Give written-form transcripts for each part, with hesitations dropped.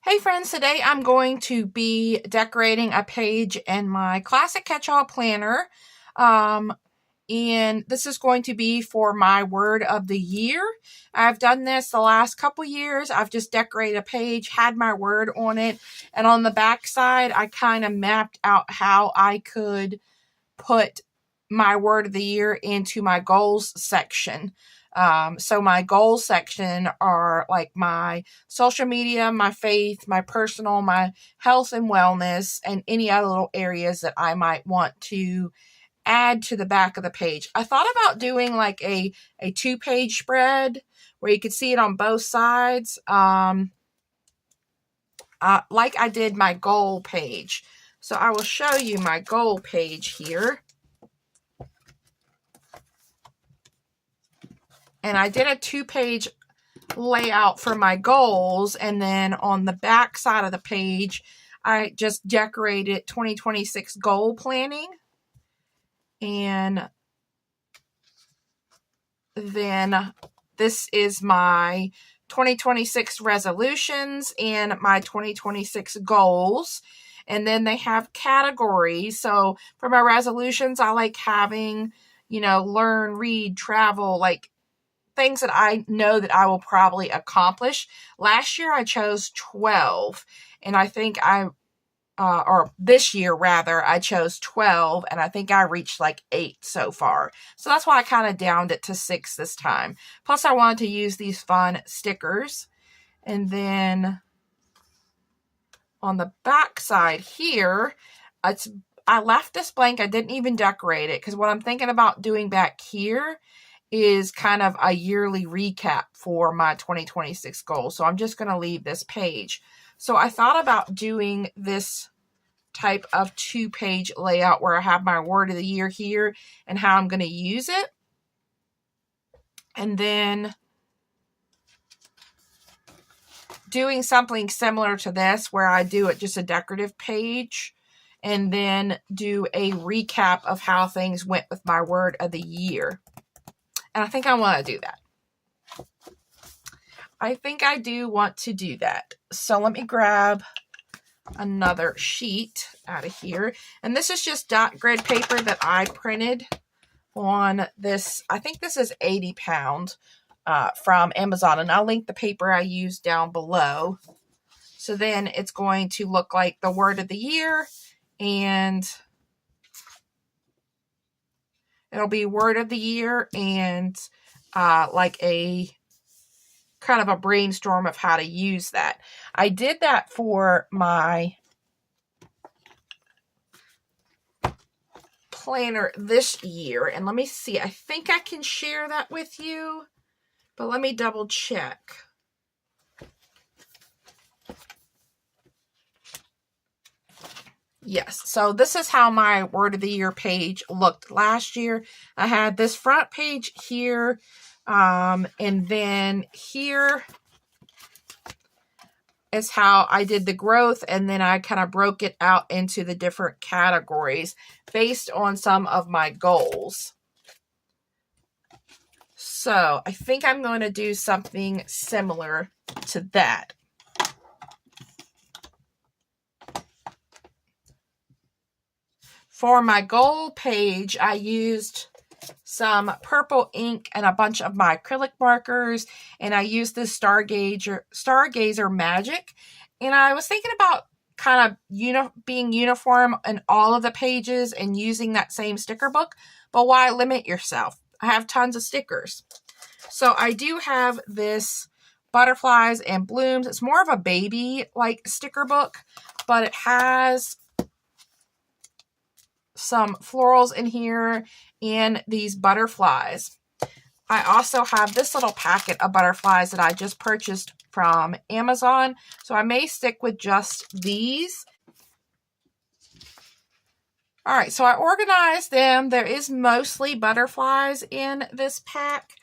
Hey friends, today I'm going to be decorating a page in my classic catch-all planner. And this is going to be for my word of the year. I've done this the last couple years. I've just decorated a page, had my word on it, and on the back side, I kind of mapped out how I could put my word of the year into my goals section. So my goals section are like my social media, my faith, my personal, my health and wellness, and any other little areas that I might want to add to the back of the page. I thought about doing like a 2-page spread where you could see it on both sides, like I did my goal page. So I will show you my goal page here. And I did a 2-page layout for my goals, and then on the back side of the page, I just decorated 2026 goal planning. And then this is my 2026 resolutions and my 2026 goals. And then they have categories. So for my resolutions, I like having, learn, read, travel, like things that I know that I will probably accomplish. Last year I chose 12, and I think or this year rather, I chose 12, and I think I reached like 8 so far. So that's why I kind of downed it to 6 this time. Plus I wanted to use these fun stickers. And then on the back side here, I left this blank. I didn't even decorate it because what I'm thinking about doing back here is kind of a yearly recap for my 2026 goals. So I'm just going to leave this page. So I thought about doing this type of 2-page layout where I have my word of the year here and how I'm going to use it. And then doing something similar to this where I do it just a decorative page and then do a recap of how things went with my word of the year. And I think I want to do that. I think I do want to do that. So let me grab another sheet out of here. And this is just dot grid paper that I printed on this. I think this is 80 pound from Amazon. And I'll link the paper I used down below. So then it's going to look like the word of the year. And it'll be word of the year and like a kind of a brainstorm of how to use that. I did that for my planner this year. And let me see. I think I can share that with you, but let me double check. Yes, so this is how my word of the year page looked last year. I had this front page here, and then here is how I did the growth, and then I kind of broke it out into the different categories based on some of my goals. So I think I'm going to do something similar to that. For my goal page, I used some purple ink and a bunch of my acrylic markers, and I used this Stargazer Magic. And I was thinking about kind of being uniform in all of the pages and using that same sticker book, but why limit yourself? I have tons of stickers. So I do have this butterflies and blooms. It's more of a baby-like sticker book, but it has some florals in here and these butterflies. I also have this little packet of butterflies that I just purchased from Amazon. So I may stick with just these. All right, so I organized them. There is mostly butterflies in this pack.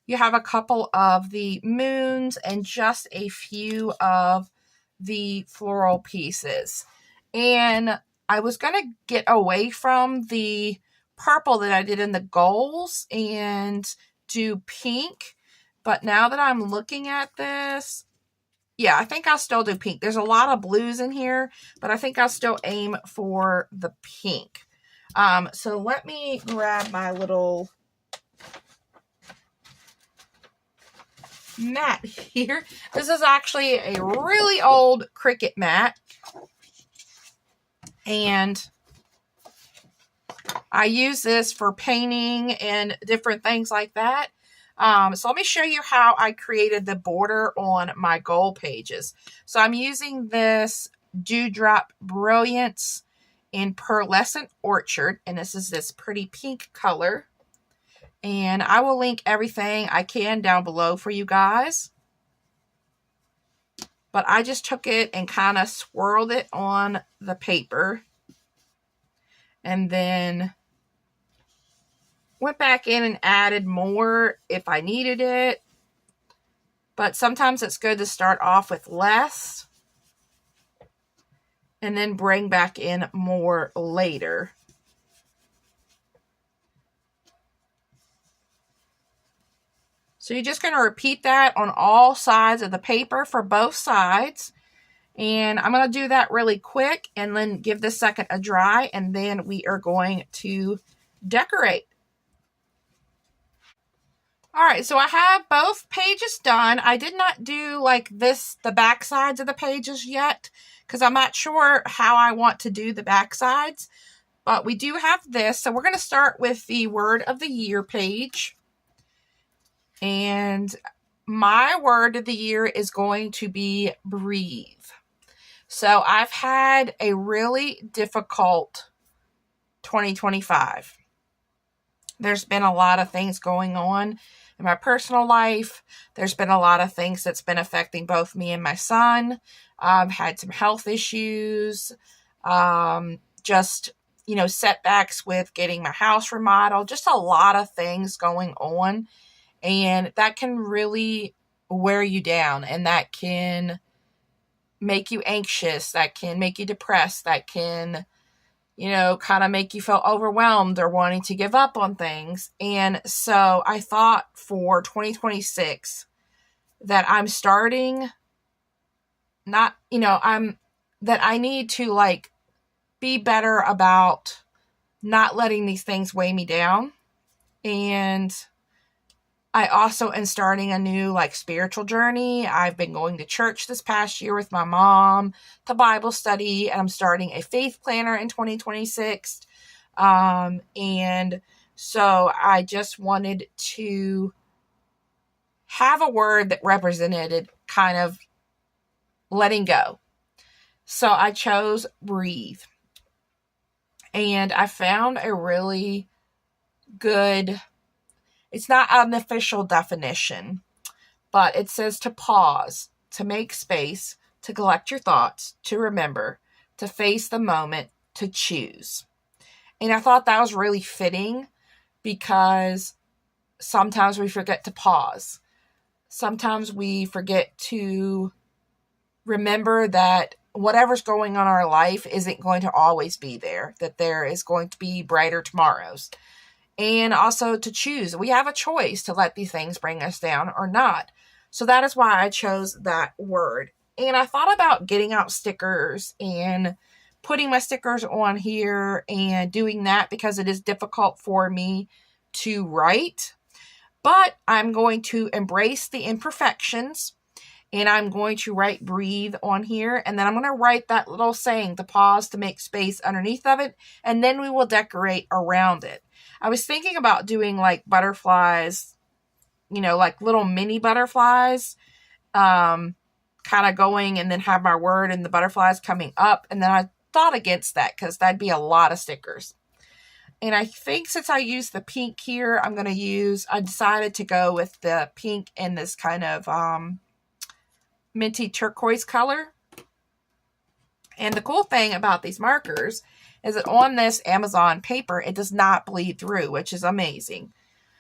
You have a couple of the moons and just a few of the floral pieces. And I was going to get away from the purple that I did in the goals and do pink. But now that I'm looking at this, yeah, I think I'll still do pink. There's a lot of blues in here, but I think I'll still aim for the pink. So let me grab my little mat here. This is actually a really old Cricut mat, and I use this for painting and different things like that. So let me show you how I created the border on my goal pages. So I'm using this Dewdrop Brilliance in Pearlescent Orchard, and this is this pretty pink color. And I will link everything I can down below for you guys. But I just took it and kind of swirled it on the paper. And then went back in and added more if I needed it. But sometimes it's good to start off with less and then bring back in more later. So you're just going to repeat that on all sides of the paper for both sides. And I'm going to do that really quick and then give this second a dry, and then we are going to decorate. All right, so I have both pages done. I did not do like this, the back sides of the pages yet, because I'm not sure how I want to do the back sides. But we do have this. So we're going to start with the word of the year page. And my word of the year is going to be breathe. So I've had a really difficult 2025. There's been a lot of things going on in my personal life. There's been a lot of things that's been affecting both me and my son. Had some health issues, just, setbacks with getting my house remodeled, just a lot of things going on. And that can really wear you down, and that can make you anxious, that can make you depressed, that can, kind of make you feel overwhelmed or wanting to give up on things. And so I thought for 2026 that I'm starting that I need to be better about not letting these things weigh me down. And I also am starting a new spiritual journey. I've been going to church this past year with my mom, to Bible study, and I'm starting a faith planner in 2026. And so I just wanted to have a word that represented kind of letting go. So I chose breathe. And I found a really good, it's not an official definition, but it says to pause, to make space, to collect your thoughts, to remember, to face the moment, to choose. And I thought that was really fitting because sometimes we forget to pause. Sometimes we forget to remember that whatever's going on in our life isn't going to always be there, that there is going to be brighter tomorrows. And also to choose. We have a choice to let these things bring us down or not. So that is why I chose that word. And I thought about getting out stickers and putting my stickers on here and doing that because it is difficult for me to write. But I'm going to embrace the imperfections, and I'm going to write breathe on here. And then I'm going to write that little saying, to pause, to make space underneath of it. And then we will decorate around it. I was thinking about doing butterflies, little mini butterflies, kind of going and then have my word and the butterflies coming up. And then I thought against that because that'd be a lot of stickers. And I think since I used the pink here, I decided to go with the pink in this kind of minty turquoise color. And the cool thing about these markers is that on this Amazon paper, it does not bleed through, which is amazing.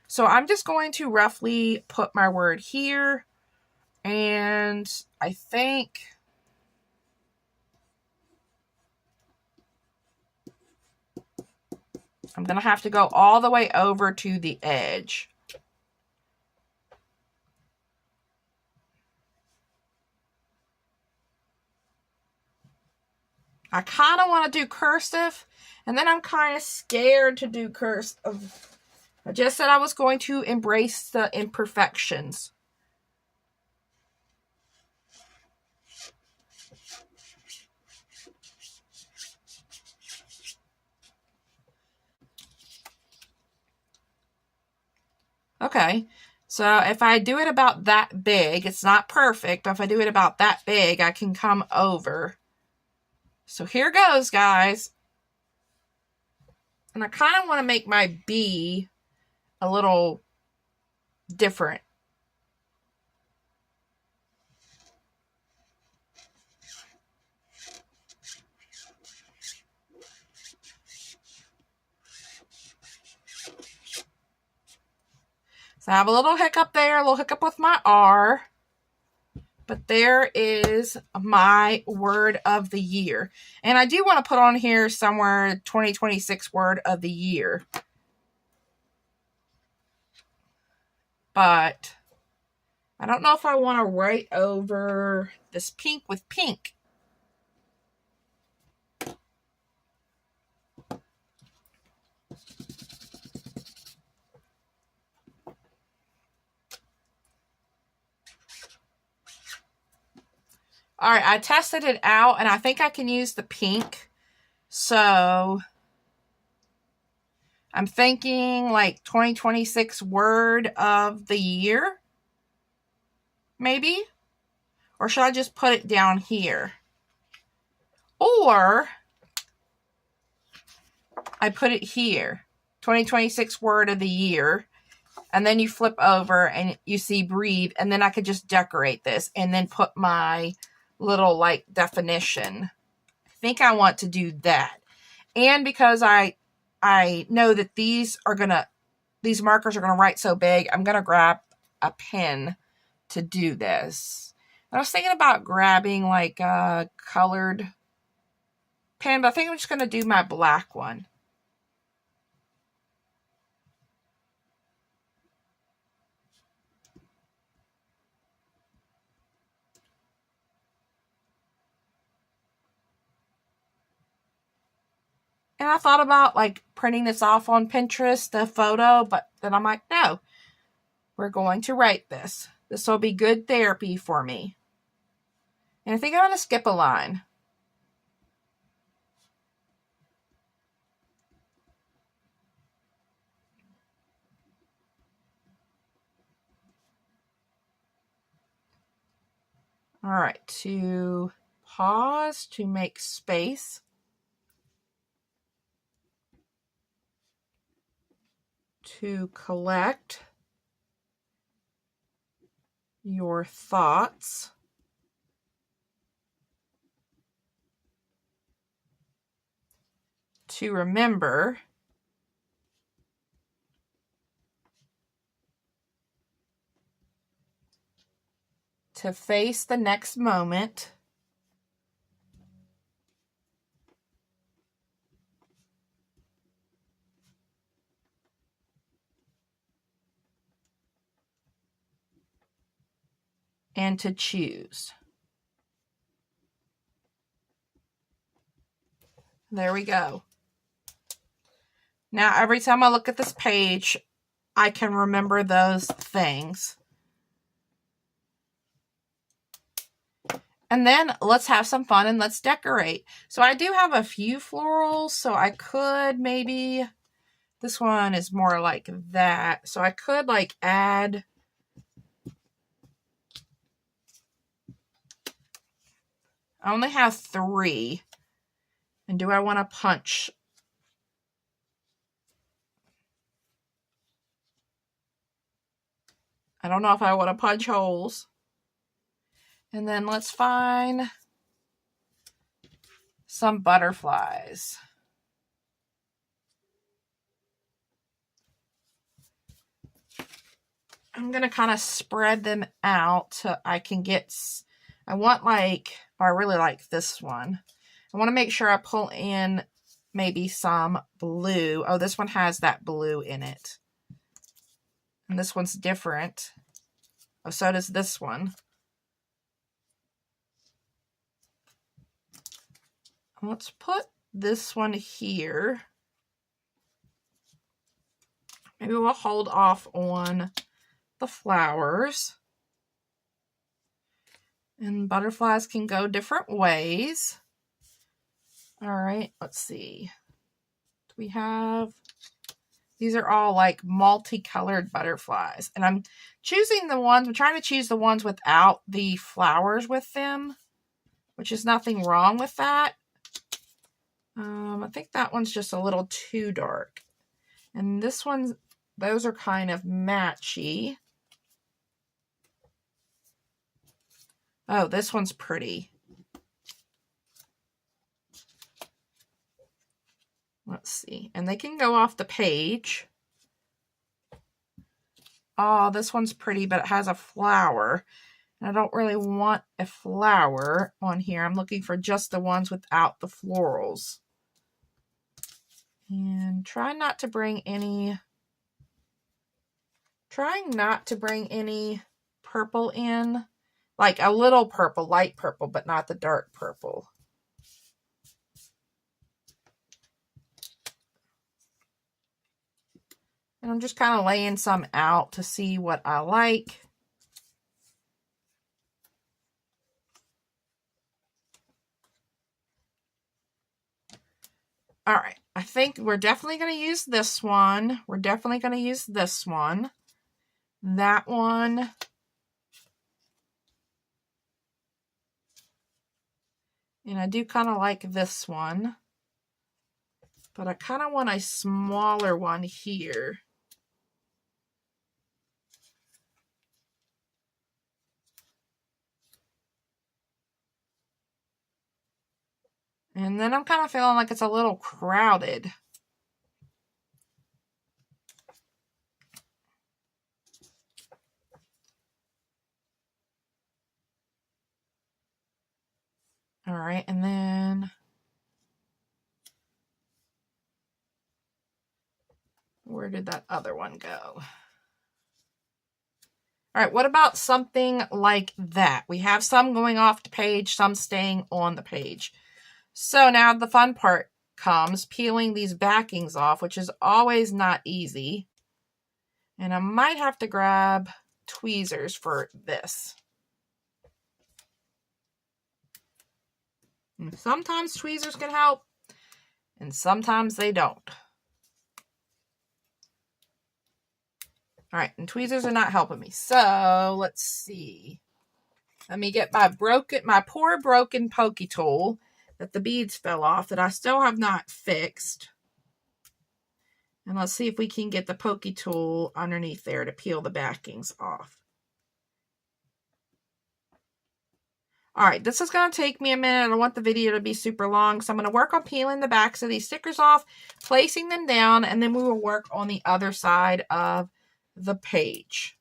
So I'm just going to roughly put my word here. And I think I'm going to have to go all the way over to the edge. I kind of want to do cursive, and then I'm kind of scared to do cursive. I just said I was going to embrace the imperfections. Okay, so if I do it about that big, it's not perfect, but if I do it about that big, I can come over. So here goes, guys. And I kind of want to make my B a little different. So I have a little hiccup there, a little hiccup with my R. But there is my word of the year. And I do want to put on here somewhere 2026 word of the year. But I don't know if I want to write over this pink with pink. All right, I tested it out, and I think I can use the pink. So I'm thinking like 2026 word of the year, maybe? Or should I just put it down here? Or I put it here, 2026 word of the year. And then you flip over and you see breathe. And then I could just decorate this and then put my little like definition. I think I want to do that. And because I know that these markers are gonna write so big, I'm gonna grab a pen to do this. I was thinking about grabbing like a colored pen, but I think I'm just gonna do my black one. And I thought about like printing this off on Pinterest, the photo, but then I'm like, no, we're going to write this. This will be good therapy for me. And I think I'm going to skip a line. All right, to pause, to make space. To collect your thoughts. To remember. To face the next moment. And to choose. There we go. Now, every time I look at this page, I can remember those things. And then let's have some fun and let's decorate. So I do have a few florals, so I could maybe, this one is more like that. So I could like add, I only have 3. And do I want to punch? I don't know if I want to punch holes. And then let's find some butterflies. I'm going to kind of spread them out so I can get, I want like, oh, I really like this one. I want to make sure I pull in maybe some blue. Oh, this one has that blue in it. And this one's different. Oh, so does this one. Let's put this one here. Maybe we'll hold off on the flowers. And butterflies can go different ways. All right, let's see. Do we have... These are all like multicolored butterflies. And I'm trying to choose the ones without the flowers with them, which is nothing wrong with that. I think that one's just a little too dark. And this one, those are kind of matchy. Oh, this one's pretty. Let's see. And they can go off the page. Oh, this one's pretty, but it has a flower. And I don't really want a flower on here. I'm looking for just the ones without the florals. And trying not to bring any purple in. Like a little purple, light purple, but not the dark purple. And I'm just kind of laying some out to see what I like. All right, I think we're definitely going to use this one. We're definitely going to use this one. That one. And I do kind of like this one. But I kind of want a smaller one here. And then I'm kind of feeling like it's a little crowded. All right, and then where did that other one go? All right, what about something like that? We have some going off the page, some staying on the page. So now the fun part comes, peeling these backings off, which is always not easy. And I might have to grab tweezers for this. And sometimes tweezers can help, and sometimes they don't. All right, and tweezers are not helping me. So let's see. Let me get my poor broken pokey tool that the beads fell off that I still have not fixed. And let's see if we can get the pokey tool underneath there to peel the backings off. All right, this is going to take me a minute. I don't want the video to be super long, so I'm going to work on peeling the backs of these stickers off, placing them down, and then we will work on the other side of the page.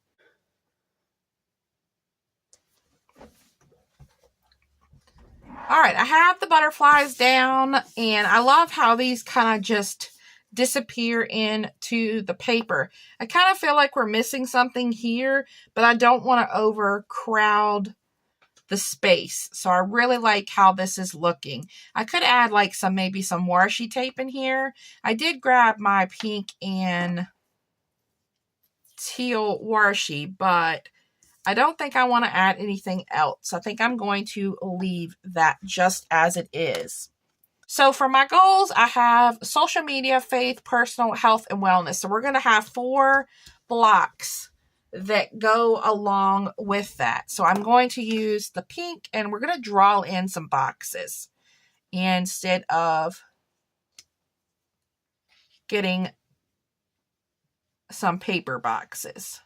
All right, I have the butterflies down, and I love how these kind of just disappear into the paper. I kind of feel like we're missing something here, but I don't want to overcrowd the space. So I really like how this is looking. I could add like maybe some washi tape in here. I did grab my pink and teal washi, but I don't think I want to add anything else. I think I'm going to leave that just as it is. So for my goals, I have social media, faith, personal, health, and wellness. So we're going to have 4 blocks that go along with that. So I'm going to use the pink, and we're going to draw in some boxes instead of getting some paper boxes.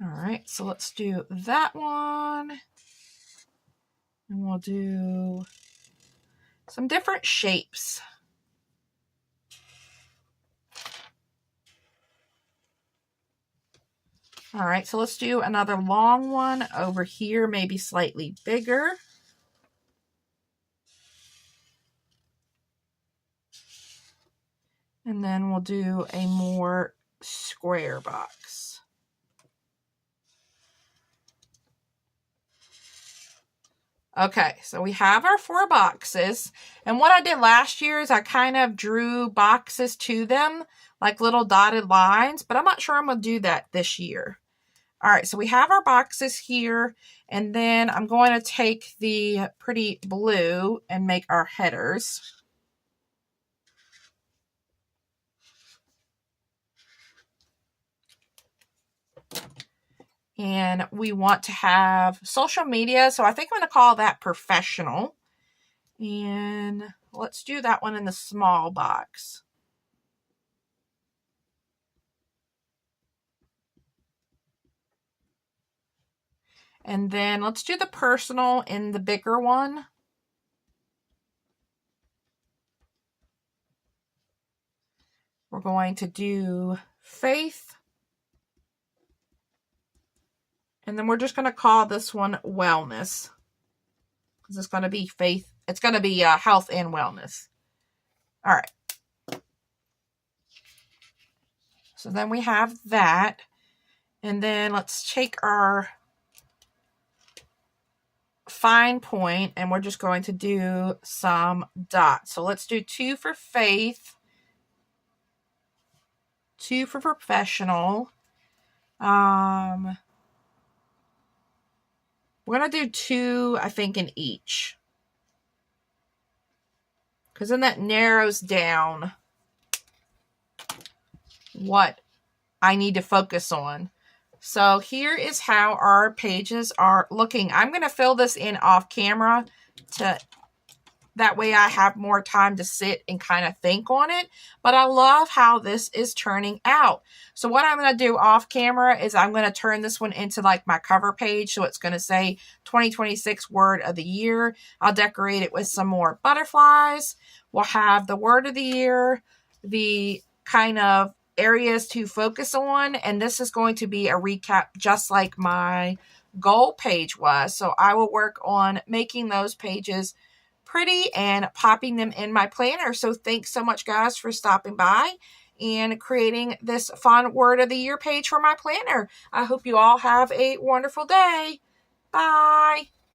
All right, so let's do that one. And we'll do some different shapes. All right, so let's do another long one over here, maybe slightly bigger. And then we'll do a more square box. Okay, so we have our 4 boxes. And what I did last year is I kind of drew boxes to them, like little dotted lines, but I'm not sure I'm going to do that this year. All right, so we have our boxes here, and then I'm going to take the pretty blue and make our headers. And we want to have social media, so I think I'm going to call that professional. And let's do that one in the small box. And then let's do the personal in the bigger one. We're going to do faith. And then we're just going to call this one wellness. Because it's going to be faith. It's going to be health and wellness. All right. So then we have that. And then let's take our fine point and we're just going to do some dots. So let's do 2 for faith, 2 for professional. We're going to do 2, I think, in each. Because then that narrows down what I need to focus on. So here is how our pages are looking. I'm going to fill this in off camera that way I have more time to sit and kind of think on it. But I love how this is turning out. So what I'm going to do off camera is I'm going to turn this one into like my cover page. So it's going to say 2026 word of the year. I'll decorate it with some more butterflies. We'll have the word of the year, the kind of areas to focus on. And this is going to be a recap just like my goal page was. So I will work on making those pages pretty and popping them in my planner. So thanks so much, guys, for stopping by and creating this fun word of the year page for my planner. I hope you all have a wonderful day. Bye.